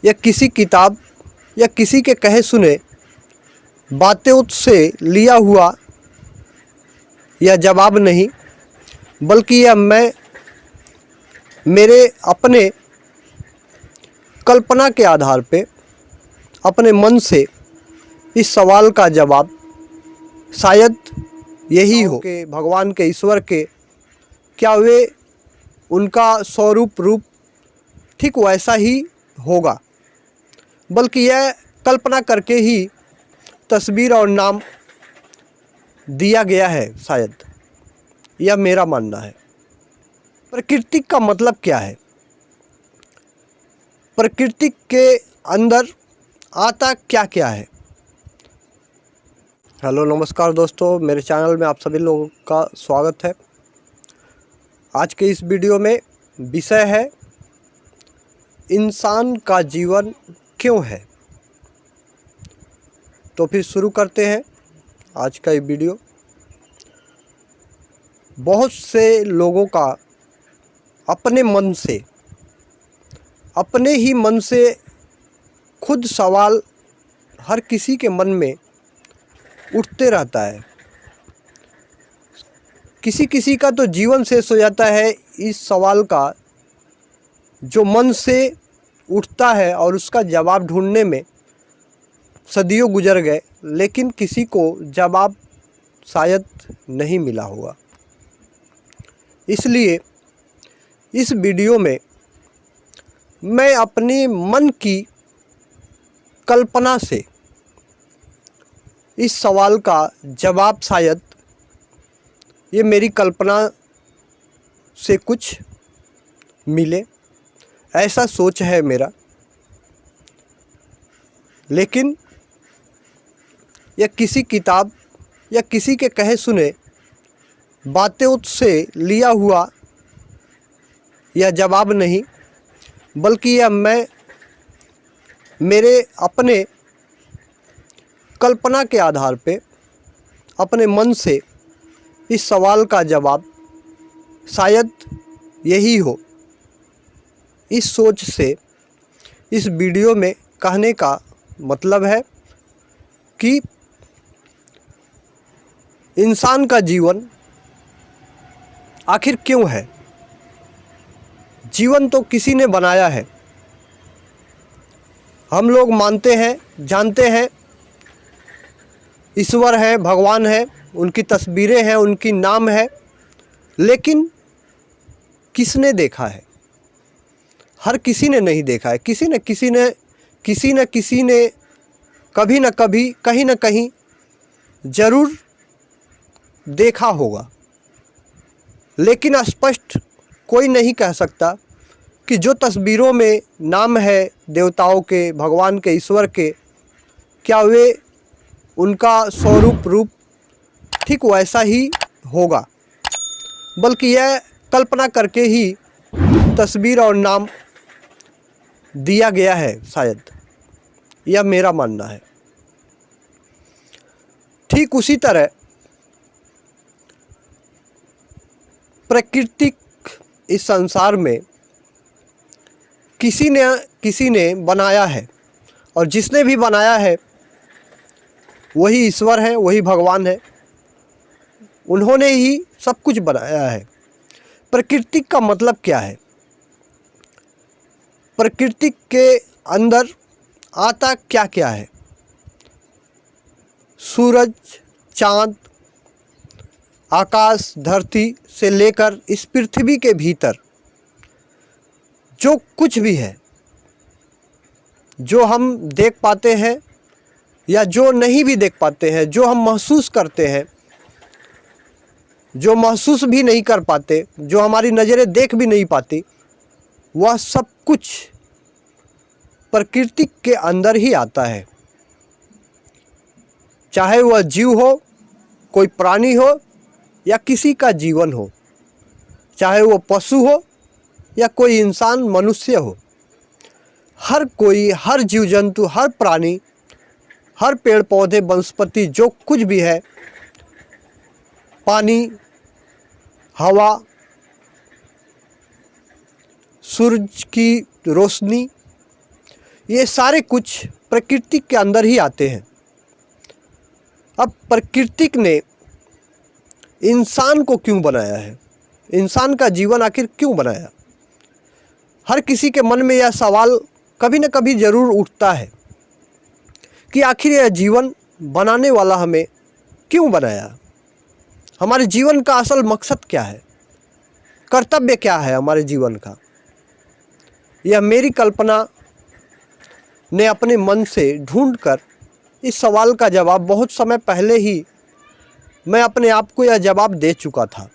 या किसी किताब या किसी के कहे सुने बातों से लिया हुआ यह जवाब नहीं, बल्कि यह मैं मेरे अपने कल्पना के आधार पे अपने मन से इस सवाल का जवाब शायद यही हो कि भगवान के, ईश्वर के, क्या वे उनका स्वरूप रूप ठीक वैसा ही होगा, बल्कि यह कल्पना करके ही तस्वीर और नाम दिया गया है। शायद यह मेरा मानना है। प्रकृति का मतलब क्या है? प्रकृति के अंदर आता क्या क्या है? हेलो नमस्कार दोस्तों, मेरे चैनल में आप सभी लोगों का स्वागत है। आज के इस वीडियो में विषय है इंसान का जीवन क्यों है। तो फिर शुरू करते हैं आज का ये वीडियो। बहुत से लोगों का अपने ही मन से खुद सवाल हर किसी के मन में उठते रहता है। किसी किसी का तो जीवन शेष हो जाता है इस सवाल का जो मन से उठता है, और उसका जवाब ढूंढने में सदियों गुजर गए, लेकिन किसी को जवाब शायद नहीं मिला होगा। इसलिए इस वीडियो में मैं अपने मन की कल्पना से इस सवाल का जवाब, शायद ये मेरी कल्पना से कुछ मिले, ऐसा सोच है मेरा। लेकिन यह किसी किताब या किसी के कहे सुने बातों से लिया हुआ यह जवाब नहीं, बल्कि यह मैं मेरे अपने कल्पना के आधार पे अपने मन से इस सवाल का जवाब शायद यही हो। इस सोच से इस वीडियो में कहने का मतलब है कि इंसान का जीवन आखिर क्यों है। जीवन तो किसी ने बनाया है। हम लोग मानते हैं, जानते हैं ईश्वर है, भगवान है, उनकी तस्वीरें हैं, उनकी नाम है, लेकिन किसने देखा है? हर किसी ने नहीं देखा है। किसी न किसी ने कभी न कभी, कहीं न कहीं ज़रूर देखा होगा, लेकिन स्पष्ट कोई नहीं कह सकता कि जो तस्वीरों में नाम है देवताओं के, भगवान के, ईश्वर के, क्या वे उनका स्वरूप रूप ठीक वैसा ही होगा, बल्कि यह कल्पना करके ही तस्वीर और नाम दिया गया है। शायद यह मेरा मानना है। ठीक उसी तरह प्रकृति इस संसार में किसी ने बनाया है, और जिसने भी बनाया है वही ईश्वर है, वही भगवान है। उन्होंने ही सब कुछ बनाया है। प्रकृति का मतलब क्या है? प्रकृति के अंदर आता क्या क्या है? सूरज, चाँद, आकाश, धरती से लेकर इस पृथ्वी के भीतर जो कुछ भी है, जो हम देख पाते हैं या जो नहीं भी देख पाते हैं, जो हम महसूस करते हैं, जो महसूस भी नहीं कर पाते, जो हमारी नज़रें देख भी नहीं पाती, वह सब कुछ प्रकृति के अंदर ही आता है। चाहे वह जीव हो, कोई प्राणी हो, या किसी का जीवन हो, चाहे वो पशु हो या कोई इंसान, मनुष्य हो, हर कोई, हर जीव जंतु, हर प्राणी, हर पेड़ पौधे, वनस्पति, जो कुछ भी है, पानी, हवा, सूरज की रोशनी, ये सारे कुछ प्रकृति के अंदर ही आते हैं। अब प्रकृति ने इंसान को क्यों बनाया है, इंसान का जीवन आखिर क्यों बनाया? हर किसी के मन में यह सवाल कभी न कभी ज़रूर उठता है कि आखिर यह जीवन बनाने वाला हमें क्यों बनाया? हमारे जीवन का असल मकसद क्या है, कर्तव्य क्या है हमारे जीवन का? यह मेरी कल्पना ने अपने मन से ढूंढकर इस सवाल का जवाब बहुत समय पहले ही मैं अपने आप को यह जवाब दे चुका था।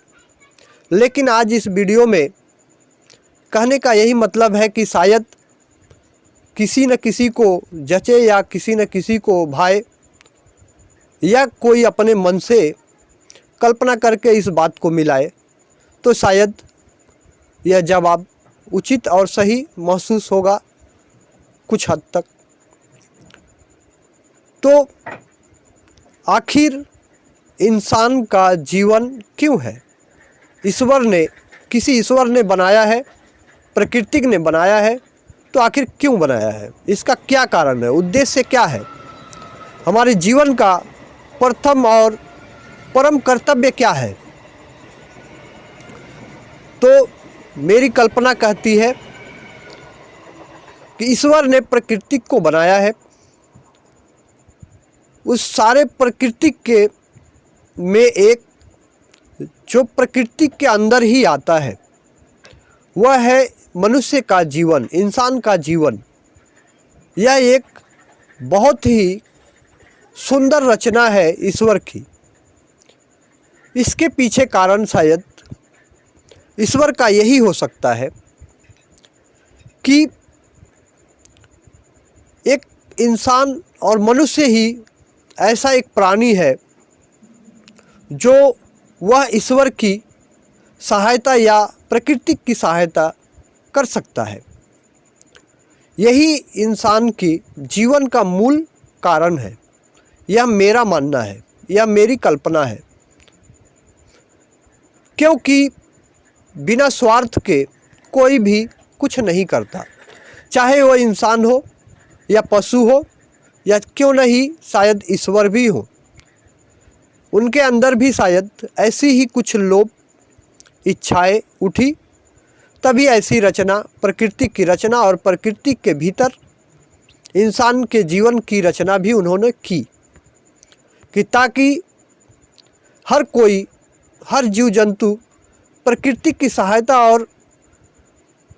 लेकिन आज इस वीडियो में कहने का यही मतलब है कि शायद किसी न किसी को जचे या किसी न किसी को भाए, या कोई अपने मन से कल्पना करके इस बात को मिलाए, तो शायद यह जवाब उचित और सही महसूस होगा कुछ हद तक। तो आखिर इंसान का जीवन क्यों है? किसी ईश्वर ने बनाया है, प्रकृति ने बनाया है, तो आखिर क्यों बनाया है? इसका क्या कारण है, उद्देश्य क्या है? हमारे जीवन का प्रथम और परम कर्तव्य क्या है? तो मेरी कल्पना कहती है कि ईश्वर ने प्रकृति को बनाया है, उस सारे प्रकृति के में एक जो प्रकृति के अंदर ही आता है वह है मनुष्य का जीवन, इंसान का जीवन। यह एक बहुत ही सुंदर रचना है ईश्वर की। इसके पीछे कारण शायद ईश्वर का यही हो सकता है कि एक इंसान और मनुष्य ही ऐसा एक प्राणी है जो वह ईश्वर की सहायता या प्रकृति की सहायता कर सकता है। यही इंसान की जीवन का मूल कारण है। यह मेरा मानना है, यह मेरी कल्पना है, क्योंकि बिना स्वार्थ के कोई भी कुछ नहीं करता, चाहे वह इंसान हो या पशु हो या क्यों नहीं शायद ईश्वर भी हो। उनके अंदर भी शायद ऐसी ही कुछ लोभ इच्छाएं उठी, तभी ऐसी रचना, प्रकृति की रचना और प्रकृति के भीतर इंसान के जीवन की रचना भी उन्होंने की, कि ताकि हर कोई, हर जीव जंतु प्रकृति की सहायता और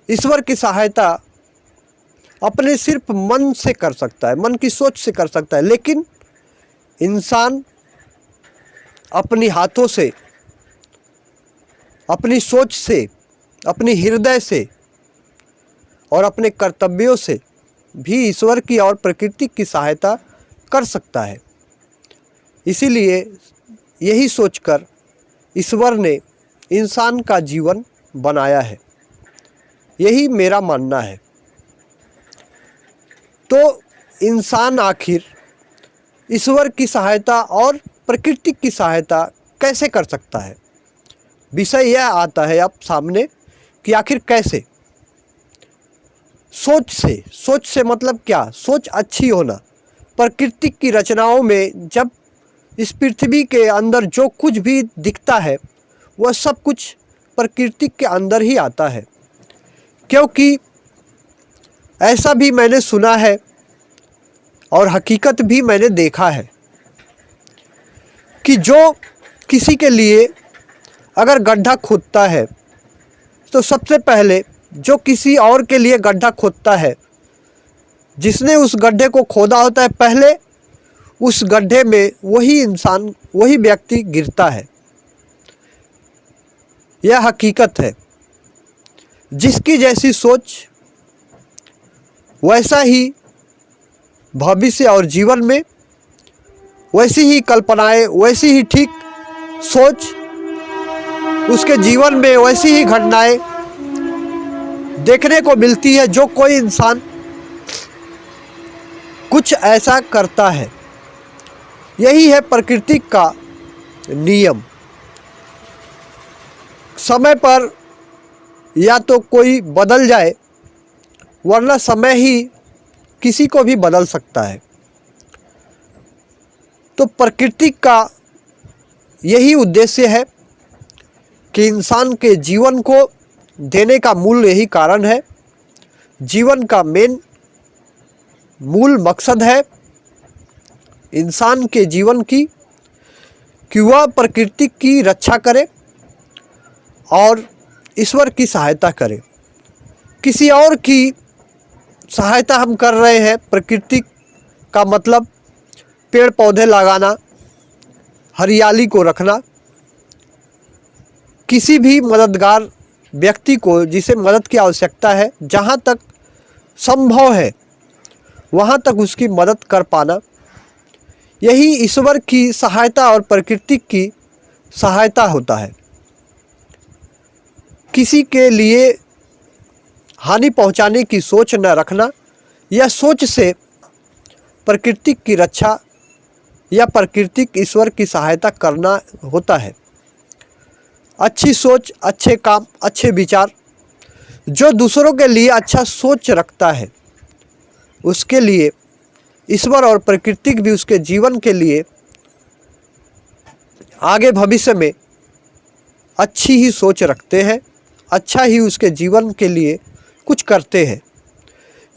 ईश्वर की सहायता अपने सिर्फ मन से कर सकता है, मन की सोच से कर सकता है। लेकिन इंसान अपनी हाथों से, अपनी सोच से, अपनी हृदय से और अपने कर्तव्यों से भी ईश्वर की और प्रकृति की सहायता कर सकता है। इसीलिए यही सोचकर ईश्वर ने इंसान का जीवन बनाया है, यही मेरा मानना है। तो इंसान आखिर ईश्वर की सहायता और प्रकृति की सहायता कैसे कर सकता है? विषय यह आता है अब सामने कि आखिर कैसे। सोच से मतलब क्या? सोच अच्छी होना। प्रकृति की रचनाओं में जब इस पृथ्वी के अंदर जो कुछ भी दिखता है वह सब कुछ प्रकृति के अंदर ही आता है, क्योंकि ऐसा भी मैंने सुना है और हकीकत भी मैंने देखा है कि जो किसी के लिए अगर गड्ढा खोदता है तो सबसे पहले जो किसी और के लिए गड्ढा खोदता है, जिसने उस गड्ढे को खोदा होता है, पहले उस गड्ढे में वही इंसान, वही व्यक्ति गिरता है। यह हकीकत है। जिसकी जैसी सोच वैसा ही भविष्य और जीवन में वैसी ही कल्पनाएं, वैसी ही ठीक सोच, उसके जीवन में वैसी ही घटनाएं देखने को मिलती है। जो कोई इंसान कुछ ऐसा करता है, यही है प्रकृति का नियम। समय पर या तो कोई बदल जाए, वरना समय ही किसी को भी बदल सकता है। तो प्रकृति का यही उद्देश्य है कि इंसान के जीवन को देने का मूल यही कारण है। जीवन का मूल मकसद है इंसान के जीवन की कि वह प्रकृति की रक्षा करे और ईश्वर की सहायता करे। किसी और की सहायता हम कर रहे हैं, प्रकृति का मतलब पेड़ पौधे लगाना, हरियाली को रखना, किसी भी मददगार व्यक्ति को जिसे मदद की आवश्यकता है, जहाँ तक संभव है वहाँ तक उसकी मदद कर पाना, यही ईश्वर की सहायता और प्रकृति की सहायता होता है। किसी के लिए हानि पहुंचाने की सोच न रखना, यह सोच से प्रकृति की रक्षा या प्राकृतिक ईश्वर की सहायता करना होता है। अच्छी सोच, अच्छे काम, अच्छे विचार, जो दूसरों के लिए अच्छा सोच रखता है उसके लिए ईश्वर और प्रकृति भी उसके जीवन के लिए आगे भविष्य में अच्छी ही सोच रखते हैं, अच्छा ही उसके जीवन के लिए कुछ करते हैं।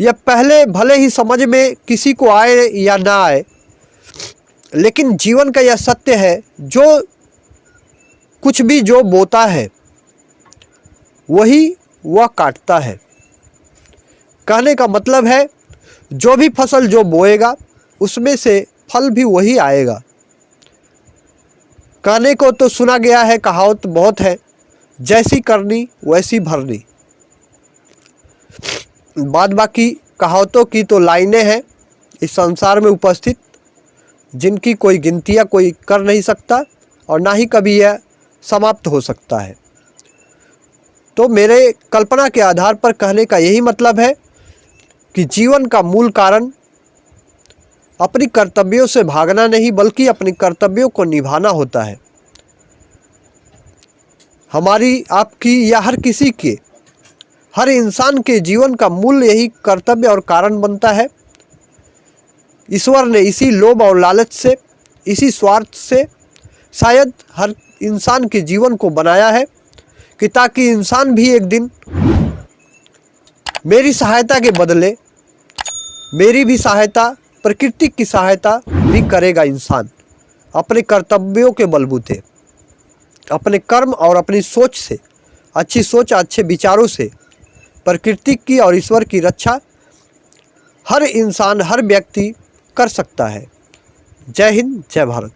यह पहले भले ही समझ में किसी को आए या ना आए, लेकिन जीवन का यह सत्य है, जो कुछ भी जो बोता है वही वह काटता है। कहने का मतलब है जो भी फसल जो बोएगा उसमें से फल भी वही आएगा। कहने को तो सुना गया है, कहावत बहुत है, जैसी करनी वैसी भरनी। बाद बाकी कहावतों की तो लाइनें हैं इस संसार में उपस्थित, जिनकी कोई गिनतियाँ कोई कर नहीं सकता और ना ही कभी यह समाप्त हो सकता है। तो मेरे कल्पना के आधार पर कहने का यही मतलब है कि जीवन का मूल कारण अपनी कर्तव्यों से भागना नहीं, बल्कि अपनी कर्तव्यों को निभाना होता है। हमारी, आपकी या हर किसी के, हर इंसान के जीवन का मूल यही कर्तव्य और कारण बनता है। ईश्वर ने इसी लोभ और लालच से, इसी स्वार्थ से शायद हर इंसान के जीवन को बनाया है कि ताकि इंसान भी एक दिन मेरी सहायता के बदले मेरी भी सहायता, प्रकृति की सहायता भी करेगा। इंसान अपने कर्तव्यों के बलबूते, अपने कर्म और अपनी सोच से, अच्छी सोच, अच्छे विचारों से प्रकृति की और ईश्वर की रक्षा हर इंसान, हर व्यक्ति कर सकता है। जय हिंद, जय भारत।